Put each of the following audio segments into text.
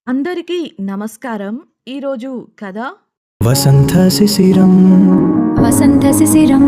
అందరికీ నమస్కారం. ఈరోజు కథ వసంత శిశిరం వసంత శిశిరం.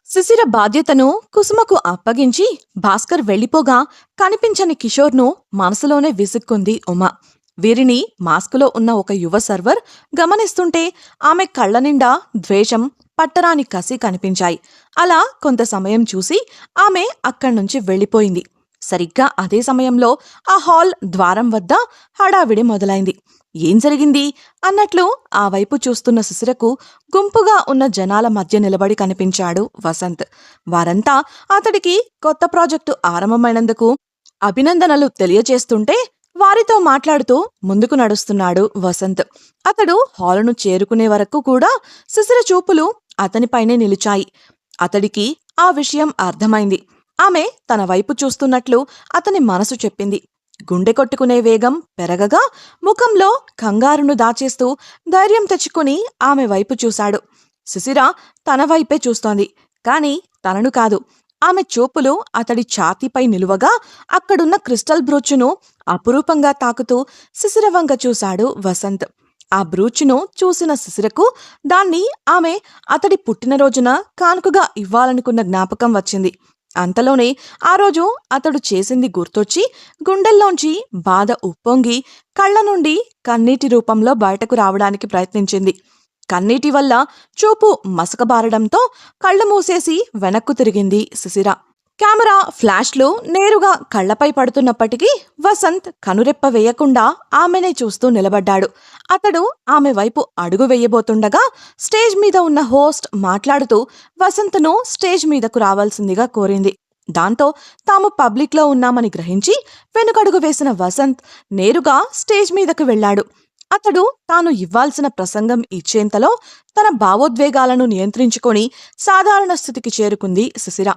శిశిర బాధ్యతను కుసుమకు అప్పగించి భాస్కర్ వెళ్ళిపోగా కనిపించని కిషోర్ను మనసులోనే విసుక్కుంది ఉమ. వీరిని మాస్కులో ఉన్న ఒక యువ సర్వర్ గమనిస్తుంటే ఆమె కళ్ళ నిండా ద్వేషం, పట్టరాని కసి కనిపించాయి. అలా కొంత సమయం చూసి ఆమె అక్కడ్నుంచి వెళ్ళిపోయింది. సరిగ్గా అదే సమయంలో ఆ హాల్ ద్వారం వద్ద హడావిడి మొదలైంది. ఏం జరిగింది అన్నట్లు ఆ వైపు చూస్తున్న శిశిరకు గుంపుగా ఉన్న జనాల మధ్య నిలబడి కనిపించాడు వసంత్. వారంతా అతడికి కొత్త ప్రాజెక్టు ఆరంభమైనందుకు అభినందనలు తెలియచేస్తుంటే వారితో మాట్లాడుతూ ముందుకు నడుస్తున్నాడు వసంత్. అతడు హాలును చేరుకునే వరకు కూడా శిశిర చూపులు అతనిపైనే నిలిచాయి. అతడికి ఆ విషయం అర్థమైంది. ఆమె తన వైపు చూస్తున్నట్లు అతని మనసు చెప్పింది. గుండె కొట్టుకునే వేగం పెరగగా ముఖంలో కంగారును దాచేస్తూ ధైర్యం తెచ్చుకుని ఆమె వైపు చూశాడు. శిశిర తన వైపే చూస్తోంది, కాని తనను కాదు. ఆమె చూపులు అతడి ఛాతీపై నిలువగా అక్కడున్న క్రిస్టల్ బ్రూచును అపురూపంగా తాకుతూ శిశిర వంక చూశాడు వసంత్. ఆ బ్రూచును చూసిన శిశిరకు దాన్ని ఆమె అతడి పుట్టినరోజున కానుకగా ఇవ్వాలనుకున్న జ్ఞాపకం వచ్చింది. అంతలోనే ఆ రోజు అతడు చేసింది గుర్తొచ్చి గుండెల్లోంచి బాధ ఉప్పొంగి కళ్ళ నుండి కన్నీటి రూపంలో బయటకు రావడానికి ప్రయత్నించింది. కన్నీటి వల్ల చూపు మసకబారడంతో కళ్ళు మూసేసి వెనక్కు తిరిగింది శిశిర. కెమెరా ఫ్లాష్లు నేరుగా కళ్లపై పడుతున్నప్పటికీ వసంత్ కనురెప్ప వేయకుండా ఆమెనే చూస్తూ నిలబడ్డాడు. అతడు ఆమె వైపు అడుగు వేయబోతుండగా స్టేజ్ మీద ఉన్న హోస్ట్ మాట్లాడుతూ వసంత్ను స్టేజ్ మీదకు రావాల్సిందిగా కోరింది. దాంతో తాము పబ్లిక్లో ఉన్నామని గ్రహించి వెనుకడుగు వేసిన వసంత్ నేరుగా స్టేజ్ మీదకు వెళ్లాడు. అతడు తాను ఇవ్వాల్సిన ప్రసంగం ఇచ్చేంతలో తన భావోద్వేగాలను నియంత్రించుకొని సాధారణ స్థితికి చేరుకుంది శిశిర.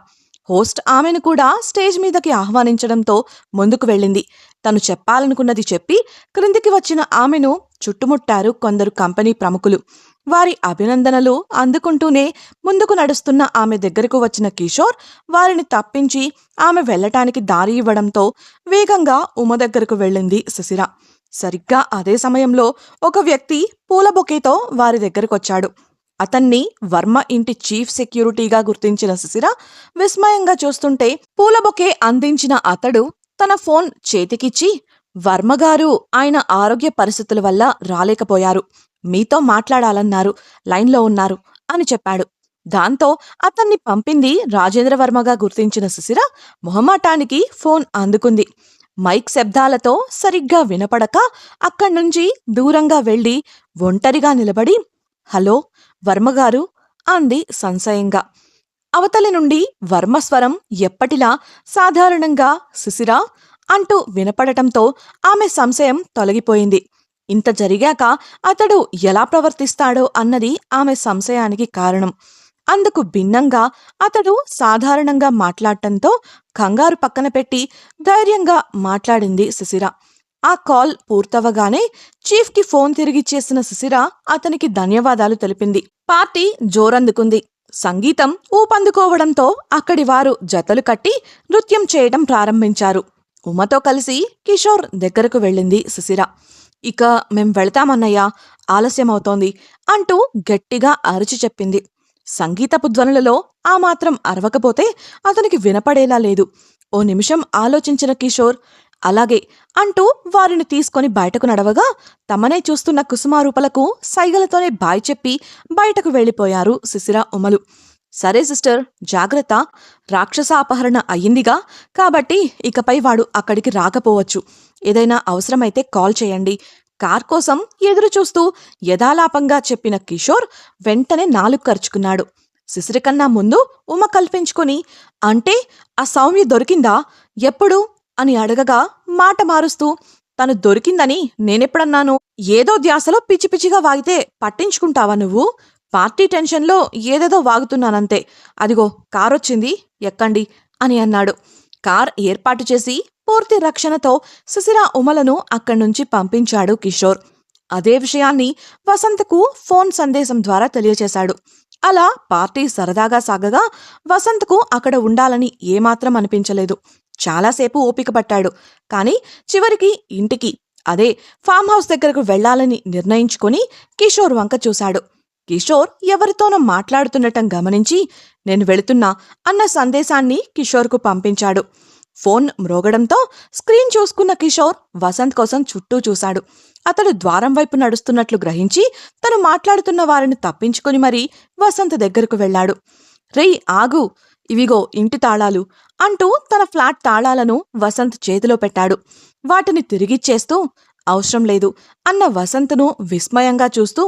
హోస్ట్ ఆమెను కూడా స్టేజ్ మీదకి ఆహ్వానించడంతో ముందుకు వెళ్ళింది. తను చెప్పాలనుకున్నది చెప్పి క్రిందికి వచ్చిన ఆమెను చుట్టుముట్టారు కొందరు కంపెనీ ప్రముఖులు. వారి అభినందనలు అందుకుంటూనే ముందుకు నడుస్తున్న ఆమె దగ్గరకు వచ్చిన కిషోర్ వారిని తప్పించి ఆమె వెళ్లటానికి దారి ఇవ్వడంతో వేగంగా ఉమ దగ్గరకు వెళ్ళింది శిశిర. సరిగ్గా అదే సమయంలో ఒక వ్యక్తి పూల బొకేతో వారి దగ్గరకొచ్చాడు. అతన్ని వర్మ ఇంటి చీఫ్ సెక్యూరిటీగా గుర్తించిన శిశిర విస్మయంగా చూస్తుంటే పూల బొకే అందించిన అతడు తన ఫోన్ చేతికిచ్చి, వర్మగారు ఆయన ఆరోగ్య పరిస్థితుల వల్ల రాలేకపోయారు, మీతో మాట్లాడాలన్నారు, లైన్లో ఉన్నారు అని చెప్పాడు. దాంతో అతన్ని పంపింది రాజేంద్రవర్మగా గుర్తించిన శిశిర మొహమాటానికి ఫోన్ అందుకుంది. మైక్ శబ్దాలతో సరిగ్గా వినపడక అక్కడ్నుంచి దూరంగా వెళ్లి ఒంటరిగా నిలబడి, హలో వర్మగారు అంది సంశయంగా. అవతలి నుండి వర్మస్వరం ఎప్పటిలా సాధారణంగా శిశిర అంటూ వినపడటంతో ఆమె సంశయం తొలగిపోయింది. ఇంత జరిగాక అతడు ఎలా ప్రవర్తిస్తాడో అన్నది ఆమె సంశయానికి కారణం. అందుకు భిన్నంగా అతడు సాధారణంగా మాట్లాడటంతో కంగారు పక్కన పెట్టి ధైర్యంగా మాట్లాడింది శిశిర. ఆ కాల్ పూర్తవగానే చీఫ్కి ఫోన్ తిరిగిచ్చేసిన శిశిర అతనికి ధన్యవాదాలు తెలిపింది. పార్టీ జోరందుకుంది. సంగీతం ఊపందుకోవడంతో అక్కడి వారు జతలు కట్టి నృత్యం చేయడం ప్రారంభించారు. ఉమతో కలిసి కిషోర్ దగ్గరకు వెళ్ళింది శిశిర. ఇక మేం వెళతామన్నయ్యా, ఆలస్యమవుతోంది అంటూ గట్టిగా అరిచి చెప్పింది. సంగీతపు ధ్వనులలో ఆ మాత్రం అరవకపోతే అతనికి వినపడేలా లేదు. ఓ నిమిషం ఆలోచించిన కిషోర్ అలాగే అంటూ వారిని తీసుకొని బయటకు నడవగా తమనే చూస్తున్న కుసుమారూపలకు సైగలతోనే బాయ్ చెప్పి బయటకు వెళ్లిపోయారు శిశిర, ఉమలు. సరే సిస్టర్, జాగ్రత్త, రాక్షస అపహరణ అయ్యిందిగా, కాబట్టి ఇకపై వాడు అక్కడికి రాకపోవచ్చు. ఏదైనా అవసరమైతే కాల్ చేయండి. కార్ కోసం ఎదురు చూస్తూ యథాలాపంగా చెప్పిన కిషోర్ వెంటనే నాలుగు ఖర్చుకున్నాడు. శిశిర కన్నా ముందు ఉమ కల్పించుకొని, అంటే ఆ సౌమ్య దొరికిందా, ఎప్పుడు అని అడగగా మాట మారుస్తూ, తను దొరికిందని నేనెప్పుడన్నాను? ఏదో ధ్యాసలో పిచ్చి పిచ్చిగా వాగితే పట్టించుకుంటావా నువ్వు? పార్టీ టెన్షన్లో ఏదేదో వాగుతున్నానంతే. అదిగో కారొచ్చింది, ఎక్కండి అని అన్నాడు. కార్ ఏర్పాటు చేసి పూర్తి రక్షణతో శిశిర, ఉమలను అక్కడ్నుంచి పంపించాడు కిషోర్. అదే విషయాన్ని వసంత్కు ఫోన్ సందేశం ద్వారా తెలియచేశాడు. అలా పార్టీ సరదాగా సాగగా వసంత్కు అక్కడ ఉండాలని ఏమాత్రం అనిపించలేదు. చాలాసేపు ఓపిక పట్టాడు. కాని చివరికి ఇంటికి అదే ఫామ్ హౌస్ దగ్గరకు వెళ్లాలని నిర్ణయించుకుని కిషోర్ వంక చూశాడు. కిషోర్ ఎవరితోనో మాట్లాడుతుండటం గమనించి నేను వెళుతున్నా అన్న సందేశాన్ని కిషోర్కు పంపించాడు. ఫోన్ మ్రోగడంతో స్క్రీన్ చూసుకున్న కిషోర్ వసంత్ కోసం చుట్టూ చూశాడు. అతడు ద్వారం వైపు నడుస్తున్నట్లు గ్రహించి తను మాట్లాడుతున్న వారిని తప్పించుకుని మరీ వసంత్ దగ్గరకు వెళ్లాడు. రేయ్ ఆగు, ఇవిగో ఇంటి తాళాలు అంటూ తన ఫ్లాట్ తాళాలను వసంత్ చేతిలో పెట్టాడు. వాటిని తిరిగిచ్చేస్తూ అవసరం లేదు అన్న వసంత్ను విస్మయంగా చూస్తూ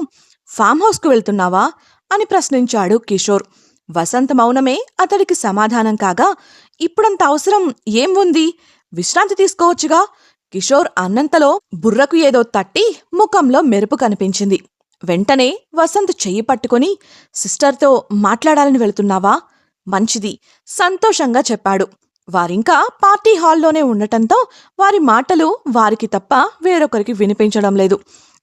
ఫామ్ హౌస్కు వెళ్తున్నావా అని ప్రశ్నించాడు కిషోర్. వసంత్ మౌనమే అతడికి సమాధానం కాగా, ఇప్పుడంత అవసరం ఏం ఉంది, విశ్రాంతి తీసుకోవచ్చుగా. కిషోర్ అన్నంతలో బుర్రకు ఏదో తట్టి ముఖంలో మెరుపు కనిపించింది. వెంటనే వసంత్ చెయ్యి పట్టుకుని సిస్టర్తో మాట్లాడాలని వెళుతున్నావా? మంచిది, సంతోషంగా చెప్పాడు. వారింకా పార్టీ హాల్లోనే ఉండటంతో వారి మాటలు వారికి తప్ప వేరొకరికి వినిపించడం లేదు.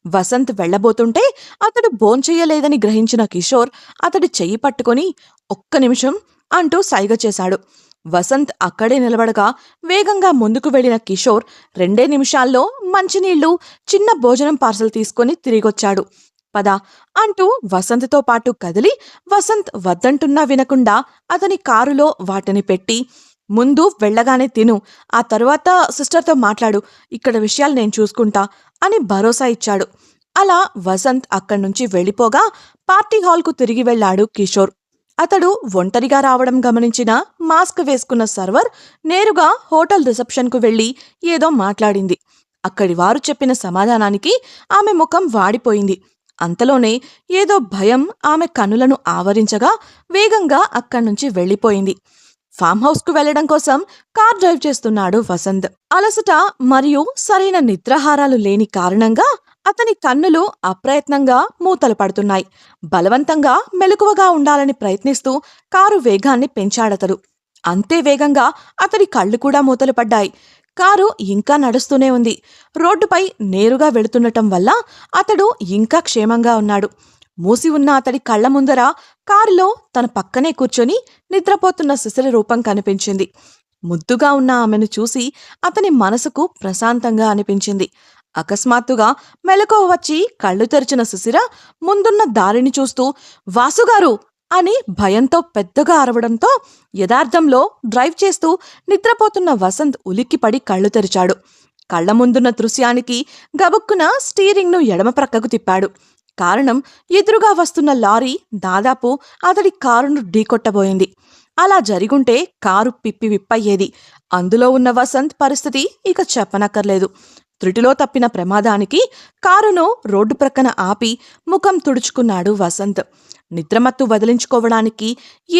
వసంత్ వెళ్లబోతుంటే అతడు భోంచెయ్యలేదని గ్రహించిన కిషోర్ అతడి చెయ్యి పట్టుకుని ఒక్క నిమిషం అంటూ సైగ చేశాడు. వసంత్ అక్కడే నిలబడగా వేగంగా ముందుకు వెళ్లిన కిషోర్ 2 నిమిషాల్లో మంచినీళ్లు, చిన్న భోజనం పార్సల్ తీసుకుని తిరిగొచ్చాడు. పద అంటూ వసంత్తో పాటు కదిలి వసంత్ వద్దంటున్నా వినకుండా అతని కారులో వాటిని పెట్టి, ముందు వెళ్లగానే తిను, ఆ తరువాత సిస్టర్తో మాట్లాడు, ఇక్కడ విషయాలు నేను చూసుకుంటా అని భరోసా ఇచ్చాడు. అలా వసంత్ అక్కడ్నుంచి వెళ్లిపోగా పార్టీ హాల్కు తిరిగి వెళ్లాడు కిషోర్. అతడు ఒంటరిగా రావడం గమనించిన మాస్క్ వేసుకున్న సర్వర్ నేరుగా హోటల్ రిసెప్షన్కు వెళ్లి ఏదో మాట్లాడింది. అక్కడి వారు చెప్పిన సమాధానానికి ఆమె ముఖం వాడిపోయింది. అంతలోనే ఏదో భయం ఆమె కనులను ఆవరించగా వేగంగా అక్కడ్నుంచి వెళ్లిపోయింది. ఫామ్ హౌస్కు వెళ్లడం కోసం కార్ డ్రైవ్ చేస్తున్నాడు వసంత్. అలసట మరియు సరైన నిద్రాహారాలు లేని కారణంగా అతని కన్నులు అప్రయత్నంగా మూతలు పడుతున్నాయి. బలవంతంగా మెలకువగా ఉండాలని ప్రయత్నిస్తూ కారు వేగాన్ని పెంచాడతడు. అంతే వేగంగా అతడి కళ్ళు కూడా మూతలు పడ్డాయి. కారు ఇంకా నడుస్తూనే ఉంది. రోడ్డుపై నేరుగా వెళుతుండటం వల్ల అతడు ఇంకా క్షేమంగా ఉన్నాడు. మూసి ఉన్న అతడి కళ్ల ముందర కారులో తన పక్కనే కూర్చొని నిద్రపోతున్న శిశిర రూపం కనిపించింది. ముద్దుగా ఉన్న ఆమెను చూసి అతని మనసుకు ప్రశాంతంగా అనిపించింది. అకస్మాత్తుగా మెలకువ వచ్చి కళ్ళు తెరిచిన శిశిర ముందున్న దారిని చూస్తూ వాసుగారు అని భయంతో పెద్దగా అరవడంతో యథార్థంలో డ్రైవ్ చేస్తూ నిద్రపోతున్న వసంత్ ఉలిక్కిపడి కళ్ళు తెరిచాడు. కళ్ల ముందున్న దృశ్యానికి గబుక్కున స్టీరింగ్ను ఎడమ ప్రక్కకు తిప్పాడు. కారణం, ఎదురుగా వస్తున్న లారీ దాదాపు అతడి కారును ఢీకొట్టబోయింది. అలా జరిగుంటే కారు పిప్పి విప్పయ్యేది. అందులో ఉన్న వసంత్ పరిస్థితి ఇక చెప్పనక్కర్లేదు. త్రుటిలో తప్పిన ప్రమాదానికి కారును రోడ్డు ప్రక్కన ఆపి ముఖం తుడుచుకున్నాడు వసంత్. నిద్రమత్తు వదిలించుకోవడానికి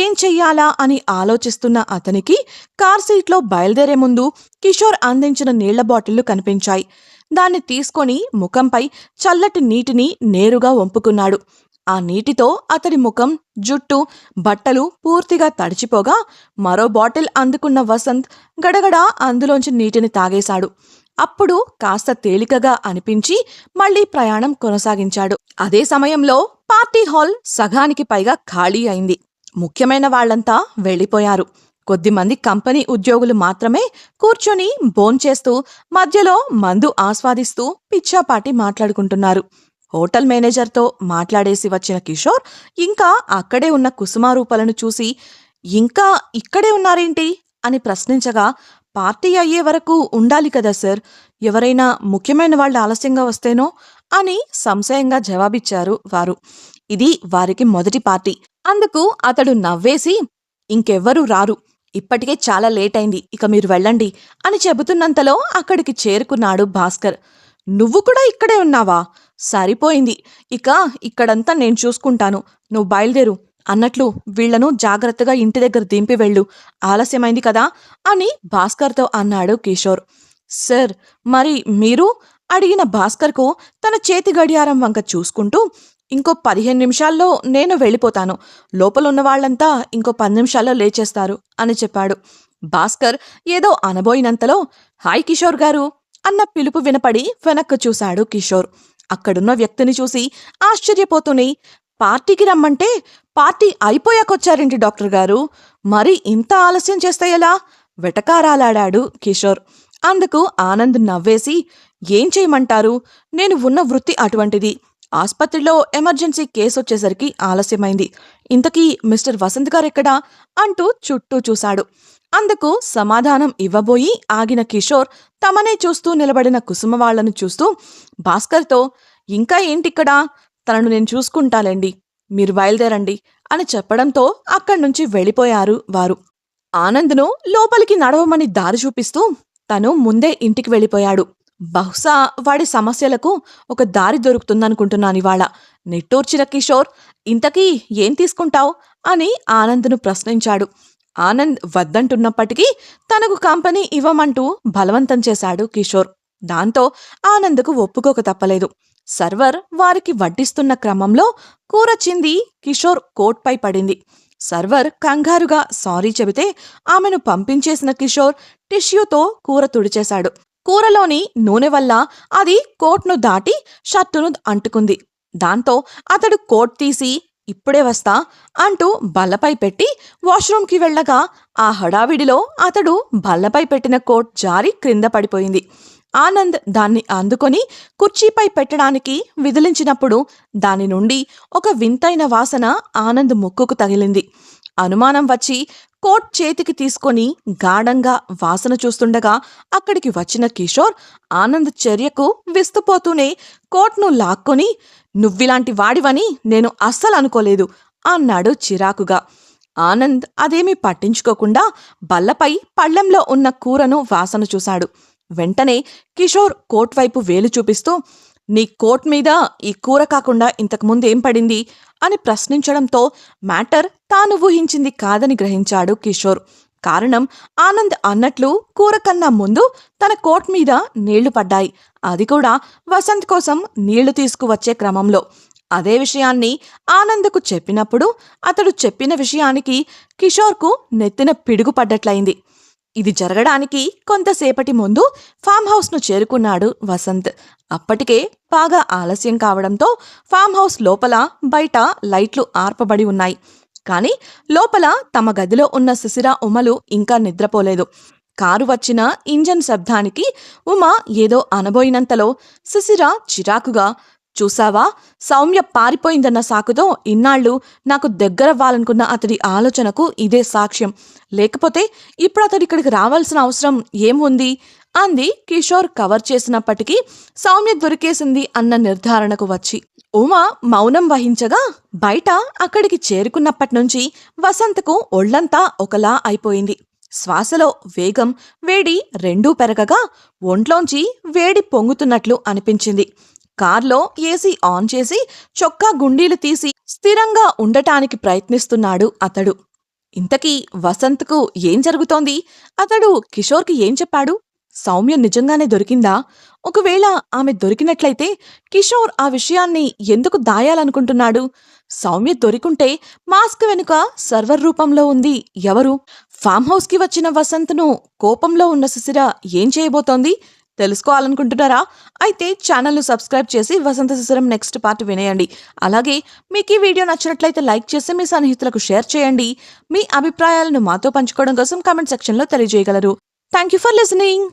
ఏం చెయ్యాలా అని ఆలోచిస్తున్న అతనికి కార్ సీట్లో బయలుదేరే ముందు కిషోర్ అందించిన నీళ్ల బాటిళ్లు కనిపించాయి. దాన్ని తీసుకొని ముఖంపై చల్లటి నీటిని నేరుగా వంపుకున్నాడు. ఆ నీటితో అతడి ముఖం, జుట్టు, బట్టలు పూర్తిగా తడిచిపోగా మరో బాటిల్ అందుకున్న వసంత్ గడగడా అందులోంచి నీటిని తాగేశాడు. అప్పుడు కాస్త తేలికగా అనిపించి మళ్లీ ప్రయాణం కొనసాగించాడు. అదే సమయంలో పార్టీ హాల్ సగానికి పైగా ఖాళీ అయింది. ముఖ్యమైన వాళ్లంతా వెళ్లిపోయారు. కొద్దిమంది కంపెనీ ఉద్యోగులు మాత్రమే కూర్చొని భోంచేస్తూ మధ్యలో మందు ఆస్వాదిస్తూ పిచ్చాపాటి మాట్లాడుకుంటున్నారు. హోటల్ మేనేజర్తో మాట్లాడేసి వచ్చిన కిషోర్ ఇంకా అక్కడే ఉన్న కుసుమారూపలను చూసి ఇంకా ఇక్కడే ఉన్నారేంటి అని ప్రశ్నించగా, పార్టీ అయ్యే వరకు ఉండాలి కదా సార్, ఎవరైనా ముఖ్యమైన వాళ్ళు ఆలస్యంగా వస్తేనో అని సంశయంగా జవాబిచ్చారు వారు. ఇది వారికి మొదటి పార్టీ. అందుకు అతడు నవ్వేసి, ఇంకెవ్వరూ రారు, ఇప్పటికే చాలా లేట్ అయింది, ఇక మీరు వెళ్ళండి అని చెబుతున్నంతలో అక్కడికి చేరుకున్నాడు భాస్కర్. నువ్వు కూడా ఇక్కడే ఉన్నావా? సరిపోయింది, ఇక ఇక్కడంతా నేను చూసుకుంటాను, నువ్వు బయలుదేరు అన్నట్లు వీళ్లను జాగ్రత్తగా ఇంటి దగ్గర దింపి వెళ్ళు, ఆలస్యమైంది కదా అని భాస్కర్తో అన్నాడు కిషోర్. సార్, మరి మీరు అడిగిన భాస్కర్కు తన చేతి గడియారం వంక చూసుకుంటూ, ఇంకో 15 నిమిషాల్లో నేను వెళ్ళిపోతాను, లోపలున్న వాళ్లంతా ఇంకో 10 నిమిషాల్లో లేచేస్తారు అని చెప్పాడు. భాస్కర్ ఏదో అనబోయినంతలో హాయ్ కిషోర్ గారు అన్న పిలుపు వినపడి వెనక్కు చూశాడు కిషోర్. అక్కడున్న వ్యక్తిని చూసి ఆశ్చర్యపోతూనే, పార్టీకి రమ్మంటే పార్టీ అయిపోయాకొచ్చారేంటి డాక్టర్ గారు, మరి ఇంత ఆలస్యం చేస్తే ఎలా వెటకారాలాడాడు కిషోర్. అందుకు ఆనంద్ నవ్వేసి, ఏం చేయమంటారు? నేను ఉన్న వృత్తి అటువంటిది. ఆస్పత్రిలో ఎమర్జెన్సీ కేసొచ్చేసరికి ఆలస్యమైంది. ఇంతకీ మిస్టర్ వసంత్ గారెక్కడా? అంటూ చుట్టూ చూశాడు. అందుకు సమాధానం ఇవ్వబోయి ఆగిన కిషోర్ తమనే చూస్తూ నిలబడిన కుసుమ వాళ్లను చూస్తూ భాస్కర్తో, ఇంకా ఏంటిక్కడా? తనను నేను చూసుకుంటాలేండి, మీరు బయలుదేరండి అని చెప్పడంతో అక్కడ్నుంచి వెళ్ళిపోయారు వారు. ఆనంద్ను లోపలికి నడవమని దారి చూపిస్తూ తను ముందే ఇంటికి వెళ్ళిపోయాడు. బహుశా వాడి సమస్యలకు ఒక దారి దొరుకుతుందనుకుంటున్నానివాళ. నిట్టూర్చిన కిషోర్, ఇంతకీ ఏం తీసుకుంటావ్ అని ఆనంద్ను ప్రశ్నించాడు. ఆనంద్ వద్దంటున్నప్పటికీ తనకు కంపెనీ ఇవ్వమంటూ బలవంతం చేశాడు కిషోర్. దాంతో ఆనంద్కు ఒప్పుకోక తప్పలేదు. సర్వర్ వారికి వడ్డిస్తున్న క్రమంలో కూర చింది కిషోర్ కోట్పై పడింది. సర్వర్ కంగారుగా సారీ చెబితే ఆమెను పంపించేసిన కిషోర్ టిష్యూతో కూర తుడిచేశాడు. కూరలోని నూనె వల్ల అది కోట్ను దాటి షర్టును అంటుకుంది. దాంతో అతడు కోట్ తీసి, ఇప్పుడే వస్తా అంటూ బల్లపై పెట్టి వాష్రూంకి వెళ్ళగా ఆ హడావిడిలో అతడు బల్లపై పెట్టిన కోట్ జారి క్రింద పడిపోయింది. ఆనంద్ దాన్ని అందుకొని కుర్చీపై పెట్టడానికి విదిలించినప్పుడు దాని నుండి ఒక వింతైన వాసన ఆనంద్ ముక్కుకు తగిలింది. అనుమానం వచ్చి కోట్ చేతికి తీసుకొని గాఢంగా వాసన చూస్తుండగా అక్కడికి వచ్చిన కిషోర్ ఆనంద్ చర్యకు విస్తుపోతూనే కోట్ను లాక్కొని, నువ్విలాంటి వాడివని నేను అస్సలు అనుకోలేదు అన్నాడు చిరాకుగా. ఆనంద్ అదేమీ పట్టించుకోకుండా బల్లపై పళ్ళెంలో ఉన్న కూరను వాసన చూశాడు. వెంటనే కిషోర్ కోట్ వైపు వేలు చూపిస్తూ, నీ కోట్ మీద ఈ కూర కాకుండా ఇంతకుముందేం పడింది అని ప్రశ్నించడంతో మ్యాటర్ తాను ఊహించింది కాదని గ్రహించాడు కిషోర్. కారణం, ఆనంద్ అన్నట్లు కూర కన్నా ముందు తన కోట్ మీద నీళ్లు పడ్డాయి. అది కూడా వసంత్ కోసం నీళ్లు తీసుకువచ్చే క్రమంలో. అదే విషయాన్ని ఆనంద్కు చెప్పినప్పుడు అతడు చెప్పిన విషయానికి కిషోర్కు నెత్తిన పిడుగు పడ్డట్లయింది. ఇది జరగడానికి కొంతసేపటి ముందు ఫామ్ హౌస్ను చేరుకున్నాడు వసంత్. అప్పటికే బాగా ఆలస్యం కావడంతో ఫామ్ హౌస్ లోపల బయట లైట్లు ఆర్పబడి ఉన్నాయి. కాని లోపల తమ గదిలో ఉన్న శిశిర, ఉమలు ఇంకా నిద్రపోలేదు. కారు వచ్చిన ఇంజన్ శబ్దానికి ఉమ ఏదో అనబోయినంతలో శిశిర చిరాకుగా, చూసావా, సౌమ్య పారిపోయిందన్న సాకుతో ఇన్నాళ్ళు నాకు దగ్గరవ్వాలనుకున్న అతడి ఆలోచనకు ఇదే సాక్ష్యం. లేకపోతే ఇప్పుడు అతడిక్కడికి రావాల్సిన అవసరం ఏం ఉంది అంది కిషోర్ కవర్ చేసినప్పటికీ సౌమ్య దొరికేసింది అన్న నిర్ధారణకు వచ్చి. ఉమ మౌనం వహించగా బయట అక్కడికి చేరుకున్నప్పటినుంచి వసంత్కు ఒళ్లంతా ఒకలా అయిపోయింది. శ్వాసలో వేగం, వేడి రెండూ పెరగగా ఒంట్లోంచి వేడి పొంగుతున్నట్లు అనిపించింది. కార్లో ఏసీ ఆన్ చేసి చొక్కా గుండీలు తీసి స్థిరంగా ఉండటానికి ప్రయత్నిస్తున్నాడు అతడు. ఇంతకీ వసంత్కు ఏం జరుగుతోంది? అతడు కిషోర్కి ఏం చెప్పాడు? సౌమ్య నిజంగానే దొరికిందా? ఒకవేళ ఆమె దొరికినట్లయితే కిషోర్ ఆ విషయాన్ని ఎందుకు దాయాలనుకుంటున్నాడు? సౌమ్య దొరికుంటే మాస్క్ వెనుక సర్వర్ రూపంలో ఉంది ఎవరు? ఫామ్ హౌస్కి వచ్చిన వసంత్ను కోపంలో ఉన్న శిశిర ఏం చేయబోతోంది? తెలుసుకోవాలనుకుంటున్నారా? అయితే ఛానల్ను సబ్స్క్రైబ్ చేసి వసంత శిశిరం నెక్స్ట్ పార్ట్ వినేయండి. అలాగే మీకు ఈ వీడియో నచ్చినట్లయితే లైక్ చేసి మీ సన్నిహితులకు షేర్ చేయండి. మీ అభిప్రాయాలను మాతో పంచుకోవడం కోసం కామెంట్ సెక్షన్లో తెలియజేయగలరు. Thank you for listening.